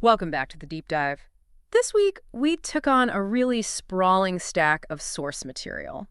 Welcome back to the Deep Dive. This week, we took on a really sprawling stack of source material.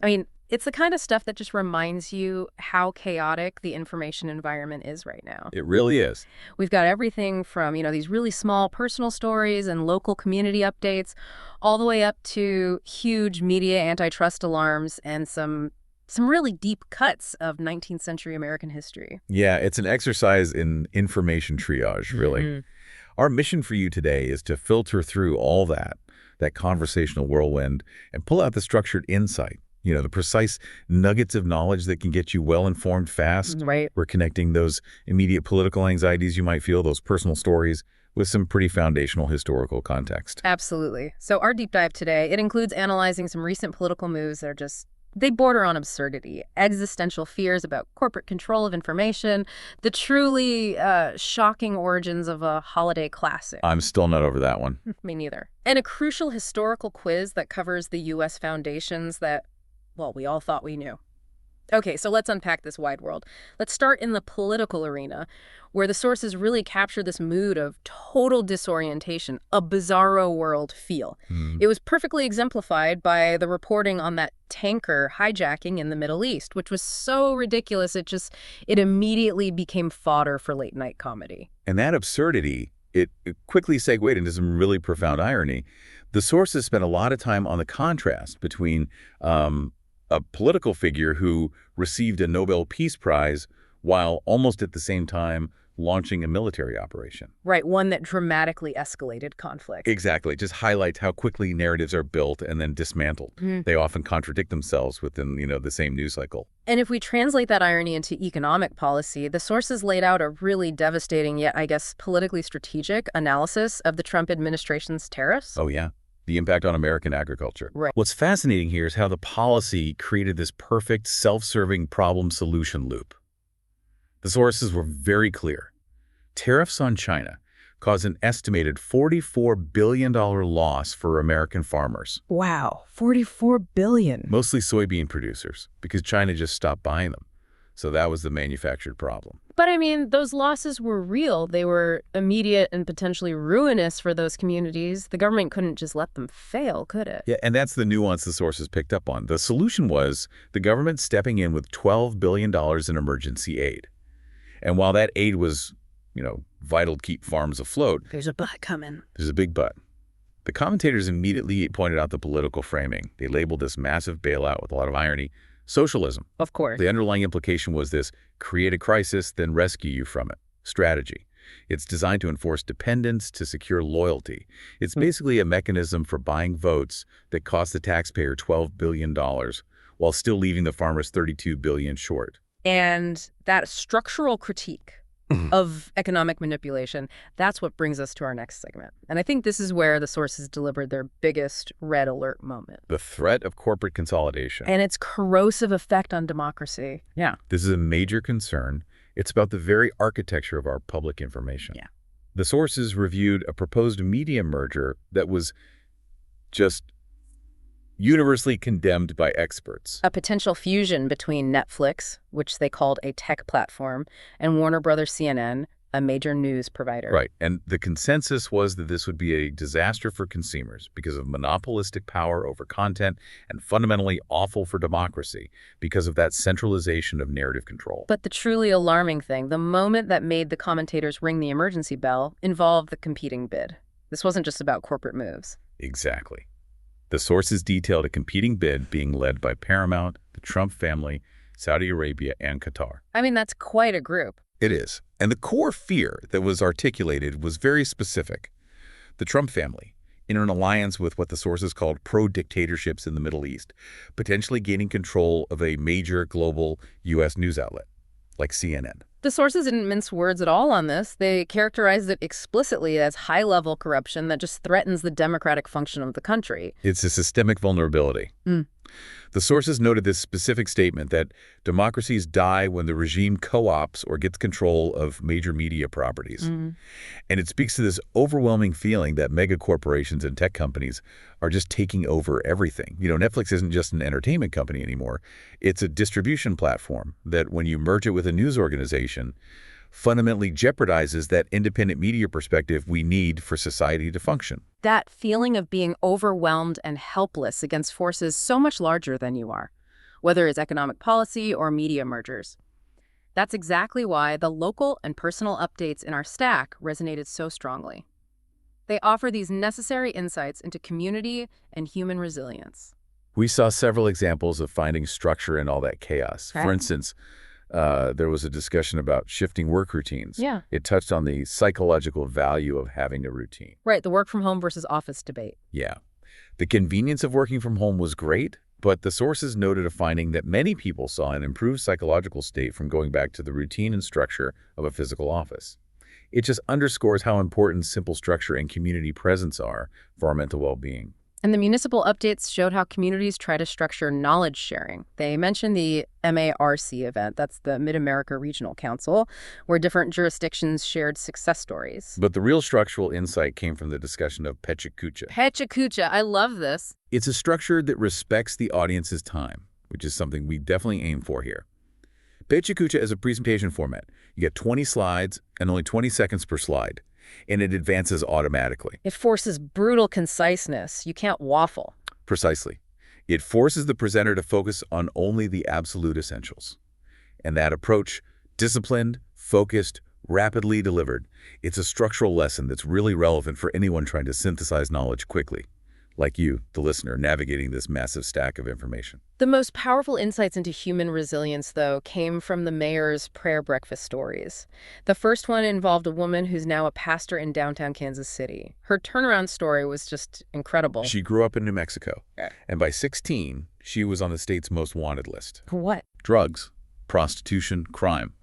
I mean, it's the kind of stuff that just reminds you how chaotic the information environment is right now. It really is. We've got everything from, these really small personal stories and local community updates, all the way up to huge media antitrust alarms and some really deep cuts of 19th century American history. Yeah, it's an exercise in information triage, really. Our mission for you today is to filter through all that conversational whirlwind, and pull out the structured insight, the precise nuggets of knowledge that can get you well-informed fast. Right. We're connecting those immediate political anxieties you might feel, those personal stories, with some pretty foundational historical context. Absolutely. So our deep dive today, it includes analyzing some recent political moves that are they border on absurdity, existential fears about corporate control of information, the truly shocking origins of a holiday classic. I'm still not over that one. Me neither. And a crucial historical quiz that covers the U.S. foundations that, well, we all thought we knew. Okay, so let's unpack this wide world. Let's start in the political arena, where the sources really capture this mood of total disorientation, a bizarro world feel. It was perfectly exemplified by the reporting on that tanker hijacking in the Middle East, which was so ridiculous it immediately became fodder for late-night comedy. And that absurdity, it quickly segued into some really profound irony. The sources spent a lot of time on the contrast between a political figure who received a Nobel Peace Prize while almost at the same time launching a military operation. Right, one that dramatically escalated conflict. Exactly. Just highlights how quickly narratives are built and then dismantled. They often contradict themselves within, the same news cycle. And if we translate that irony into economic policy, the sources laid out a really devastating, yet I guess politically strategic analysis of the Trump administration's tariffs. Oh, yeah. The impact on American agriculture. Right. What's fascinating here is how the policy created this perfect self-serving problem-solution loop. The sources were very clear. Tariffs on China caused an estimated $44 billion loss for American farmers. Wow, $44 billion. Mostly soybean producers, because China just stopped buying them. So that was the manufactured problem. But I mean, those losses were real. They were immediate and potentially ruinous for those communities. The government couldn't just let them fail, could it? Yeah, and that's the nuance the sources picked up on. The solution was the government stepping in with $12 billion in emergency aid. And while that aid was, vital to keep farms afloat, There's a but coming. there's a big but. The commentators immediately pointed out the political framing. They labeled this massive bailout with a lot of irony socialism. Of course. The underlying implication was this: create a crisis, then rescue you from it strategy. It's designed to enforce dependence to secure loyalty. It's basically a mechanism for buying votes that cost the taxpayer $12 billion while still leaving the farmers $32 billion short. And that structural critique of economic manipulation, that's what brings us to our next segment. And I think this is where the sources delivered their biggest red alert moment. The threat of corporate consolidation. And its corrosive effect on democracy. Yeah. This is a major concern. It's about the very architecture of our public information. Yeah. The sources reviewed a proposed media merger that was just universally condemned by experts. A potential fusion between Netflix, which they called a tech platform, and Warner Brothers CNN, a major news provider. Right. And the consensus was that this would be a disaster for consumers because of monopolistic power over content, and fundamentally awful for democracy because of that centralization of narrative control. But the truly alarming thing, the moment that made the commentators ring the emergency bell, involved the competing bid. This wasn't just about corporate moves. Exactly. The sources detailed a competing bid being led by Paramount, the Trump family, Saudi Arabia, and Qatar. I mean, that's quite a group. It is. And the core fear that was articulated was very specific. The Trump family, in an alliance with what the sources called pro-dictatorships in the Middle East, potentially gaining control of a major global U.S. news outlet, like CNN. The sources didn't mince words at all on this. They characterized it explicitly as high-level corruption that just threatens the democratic function of the country. It's a systemic vulnerability. The sources noted this specific statement that democracies die when the regime co-ops or gets control of major media properties. And it speaks to this overwhelming feeling that mega corporations and tech companies are just taking over everything. Netflix isn't just an entertainment company anymore. It's a distribution platform that when you merge it with a news organization, fundamentally jeopardizes that independent media perspective we need for society to function. That feeling of being overwhelmed and helpless against forces so much larger than you are, whether it's economic policy or media mergers. That's exactly why the local and personal updates in our stack resonated so strongly. They offer these necessary insights into community and human resilience. We saw several examples of finding structure in all that chaos. Okay. For instance, there was a discussion about shifting work routines. Yeah. It touched on the psychological value of having a routine. Right, the work from home versus office debate. Yeah. The convenience of working from home was great, but the sources noted a finding that many people saw an improved psychological state from going back to the routine and structure of a physical office. It just underscores how important simple structure and community presence are for our mental well-being. And the municipal updates showed how communities try to structure knowledge sharing. They mentioned the MARC event, that's the Mid-America Regional Council, where different jurisdictions shared success stories. But the real structural insight came from the discussion of Pechakucha. Pechakucha, I love this. It's a structure that respects the audience's time, which is something we definitely aim for here. Pechakucha is a presentation format. You get 20 slides and only 20 seconds per slide, and it advances automatically. It forces brutal conciseness. You can't waffle. Precisely. It forces the presenter to focus on only the absolute essentials. And that approach, disciplined, focused, rapidly delivered, it's a structural lesson that's really relevant for anyone trying to synthesize knowledge quickly, like you, the listener, navigating this massive stack of information. The most powerful insights into human resilience, though, came from the mayor's prayer breakfast stories. The first one involved a woman who's now a pastor in downtown Kansas City. Her turnaround story was just incredible. She grew up in New Mexico, Okay. and by 16, she was on the state's most wanted list. For what? Drugs, prostitution, crime.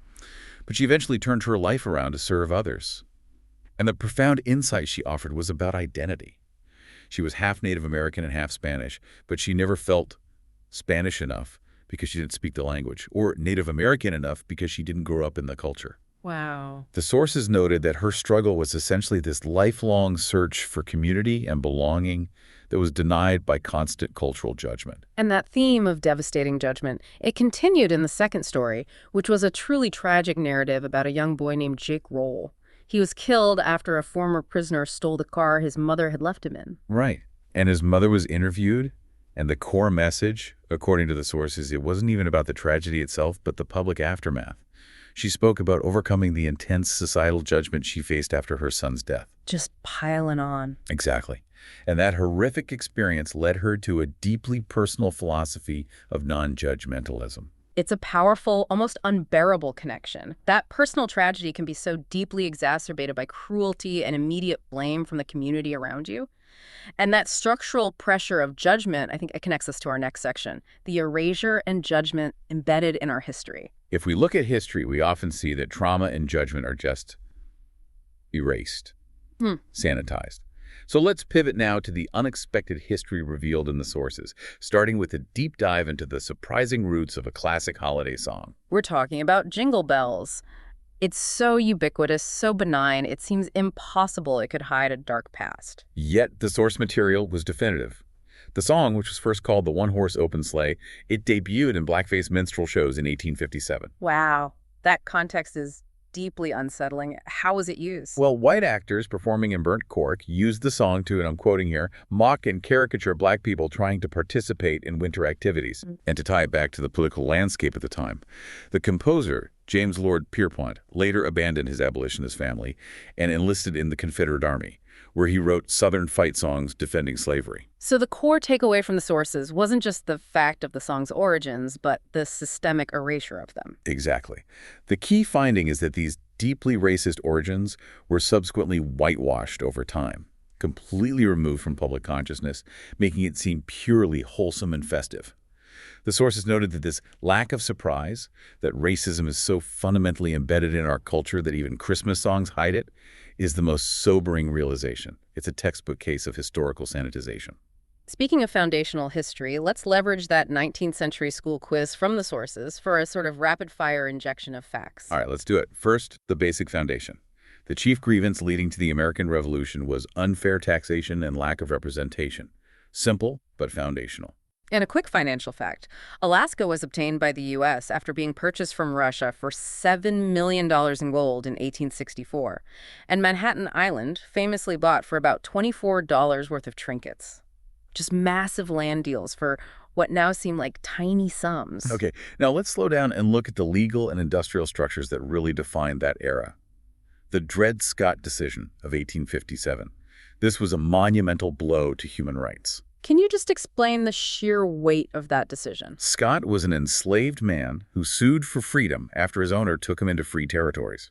But she eventually turned her life around to serve others. And the profound insight she offered was about identity. She was half Native American and half Spanish, but she never felt Spanish enough because she didn't speak the language, or Native American enough because she didn't grow up in the culture. Wow. The sources noted that her struggle was essentially this lifelong search for community and belonging that was denied by constant cultural judgment. And that theme of devastating judgment, it continued in the second story, which was a truly tragic narrative about a young boy named Jake Roll. He was killed after a former prisoner stole the car his mother had left him in. Right. And his mother was interviewed, and the core message, according to the sources, it wasn't even about the tragedy itself, but the public aftermath. She spoke about overcoming the intense societal judgment she faced after her son's death. Just piling on. Exactly. And that horrific experience led her to a deeply personal philosophy of non-judgmentalism. It's a powerful, almost unbearable connection. That personal tragedy can be so deeply exacerbated by cruelty and immediate blame from the community around you. And that structural pressure of judgment, I think it connects us to our next section, the erasure and judgment embedded in our history. If we look at history, we often see that trauma and judgment are just erased, sanitized. So let's pivot now to the unexpected history revealed in the sources, starting with a deep dive into the surprising roots of a classic holiday song. We're talking about Jingle Bells. It's so ubiquitous, so benign, it seems impossible it could hide a dark past. Yet the source material was definitive. The song, which was first called the One-Horse Open Sleigh, it debuted in blackface minstrel shows in 1857. Wow, that context is deeply unsettling. How was it used? Well, white actors performing in burnt cork used the song to, and I'm quoting here, mock and caricature black people trying to participate in winter activities. And to tie it back to the political landscape at the time, the composer, James Lord Pierpont, later abandoned his abolitionist family and enlisted in the Confederate Army, where he wrote Southern fight songs defending slavery. So the core takeaway from the sources wasn't just the fact of the song's origins, but the systemic erasure of them. Exactly. The key finding is that these deeply racist origins were subsequently whitewashed over time, completely removed from public consciousness, making it seem purely wholesome and festive. The sources noted that this lack of surprise, that racism is so fundamentally embedded in our culture that even Christmas songs hide it, is the most sobering realization. It's a textbook case of historical sanitization. Speaking of foundational history, let's leverage that 19th century school quiz from the sources for a sort of rapid-fire injection of facts. All right, let's do it. First, the basic foundation. The chief grievance leading to the American Revolution was unfair taxation and lack of representation. Simple, but foundational. And a quick financial fact. Alaska was obtained by the U.S. after being purchased from Russia for $7 million in gold in 1864. And Manhattan Island famously bought for about $24 worth of trinkets. Just massive land deals for what now seem like tiny sums. Okay, now let's slow down and look at the legal and industrial structures that really defined that era. The Dred Scott decision of 1857. This was a monumental blow to human rights. Can you just explain the sheer weight of that decision? Scott was an enslaved man who sued for freedom after his owner took him into free territories.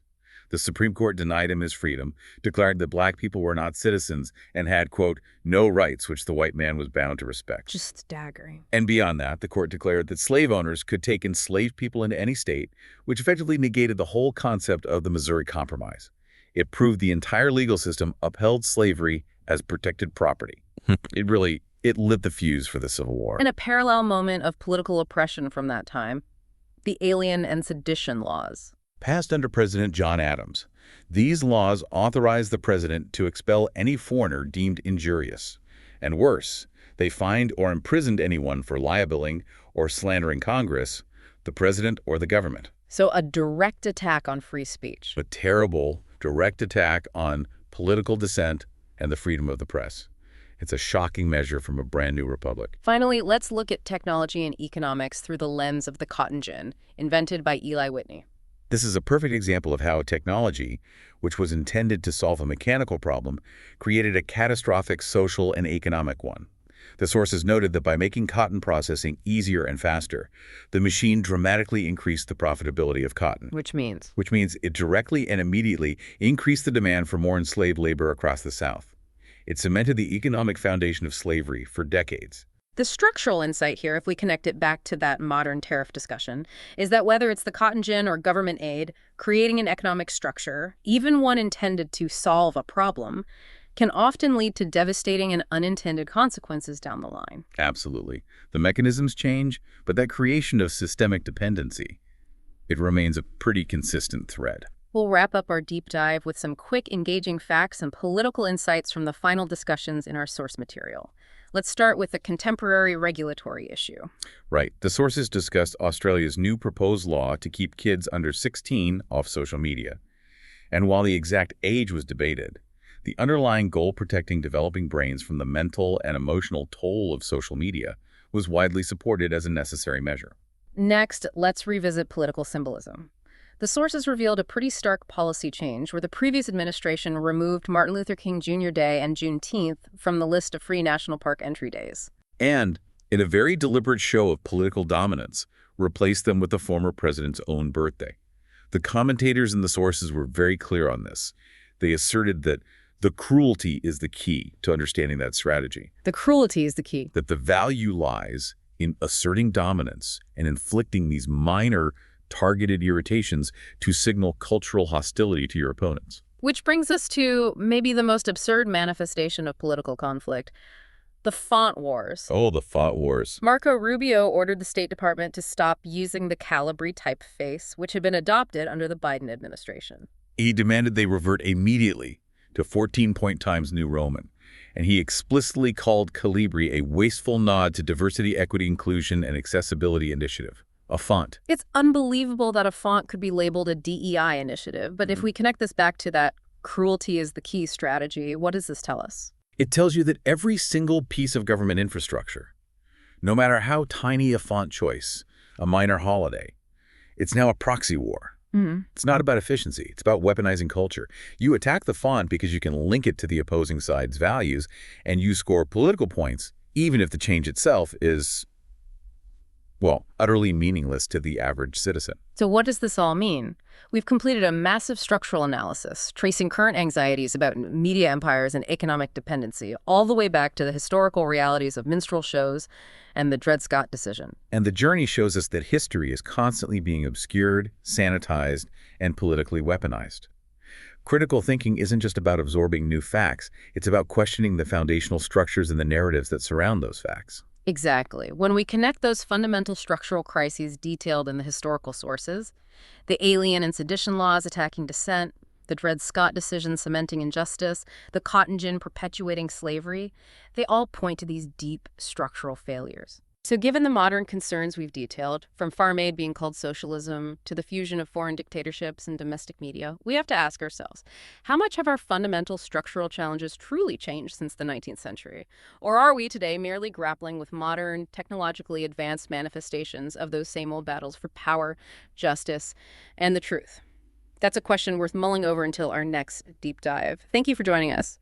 The Supreme Court denied him his freedom, declared that black people were not citizens, and had, quote, no rights which the white man was bound to respect. Just staggering. And beyond that, the court declared that slave owners could take enslaved people into any state, which effectively negated the whole concept of the Missouri Compromise. It proved the entire legal system upheld slavery as protected property. It lit the fuse for the Civil War. In a parallel moment of political oppression from that time, the Alien and Sedition laws. Passed under President John Adams, these laws authorized the president to expel any foreigner deemed injurious. And worse, they fined or imprisoned anyone for libeling or slandering Congress, the president, or the government. So a direct attack on free speech. A terrible, direct attack on political dissent and the freedom of the press. It's a shocking measure from a brand new republic. Finally, let's look at technology and economics through the lens of the cotton gin, invented by Eli Whitney. This is a perfect example of how technology, which was intended to solve a mechanical problem, created a catastrophic social and economic one. The sources noted that by making cotton processing easier and faster, the machine dramatically increased the profitability of cotton. Which means it directly and immediately increased the demand for more enslaved labor across the South. It cemented the economic foundation of slavery for decades. the structural insight here, if we connect it back to that modern tariff discussion, is that whether it's the cotton gin or government aid, creating an economic structure, even one intended to solve a problem, can often lead to devastating and unintended consequences down the line. Absolutely. The mechanisms change, but that creation of systemic dependency, it remains a pretty consistent thread. We'll wrap up our deep dive with some quick, engaging facts and political insights from the final discussions in our source material. Let's start with a contemporary regulatory issue. Right. The sources discussed Australia's new proposed law to keep kids under 16 off social media. And while the exact age was debated, the underlying goal protecting developing brains from the mental and emotional toll of social media was widely supported as a necessary measure. Next, let's revisit political symbolism. The sources revealed a pretty stark policy change where the previous administration removed Martin Luther King Jr. Day and Juneteenth from the list of free national park entry days. And, in a very deliberate show of political dominance, replaced them with the former president's own birthday. The commentators and the sources were very clear on this. They asserted that the cruelty is the key to understanding that strategy. The cruelty is the key. That the value lies in asserting dominance and inflicting these minor targeted irritations to signal cultural hostility to your opponents. Which brings us to maybe the most absurd manifestation of political conflict, the font wars. Oh, the font wars. Marco Rubio ordered the State Department to stop using the Calibri typeface, which had been adopted under the Biden administration. He demanded they revert immediately to 14-point Times New Roman, and he explicitly called Calibri a wasteful nod to diversity, equity, inclusion, and accessibility initiative. A font. It's unbelievable that a font could be labeled a DEI initiative, but if we connect this back to that cruelty is the key strategy, what does this tell us? It tells you that every single piece of government infrastructure, no matter how tiny a font choice, a minor holiday, it's now a proxy war. It's not about efficiency. It's about weaponizing culture. You attack the font because you can link it to the opposing side's values, and you score political points, even if the change itself is, well, utterly meaningless to the average citizen. So what does this all mean? We've completed a massive structural analysis, tracing current anxieties about media empires and economic dependency, all the way back to the historical realities of minstrel shows and the Dred Scott decision. And the journey shows us that history is constantly being obscured, sanitized, and politically weaponized. Critical thinking isn't just about absorbing new facts. It's about questioning the foundational structures and the narratives that surround those facts. Exactly. When we connect those fundamental structural crises detailed in the historical sources, the Alien and Sedition laws attacking dissent, the Dred Scott decision cementing injustice, the cotton gin perpetuating slavery, they all point to these deep structural failures. So given the modern concerns we've detailed, from farm aid being called socialism to the fusion of foreign dictatorships and domestic media, we have to ask ourselves, how much have our fundamental structural challenges truly changed since the 19th century? Or are we today merely grappling with modern, technologically advanced manifestations of those same old battles for power, justice, and the truth? That's a question worth mulling over until our next deep dive. Thank you for joining us.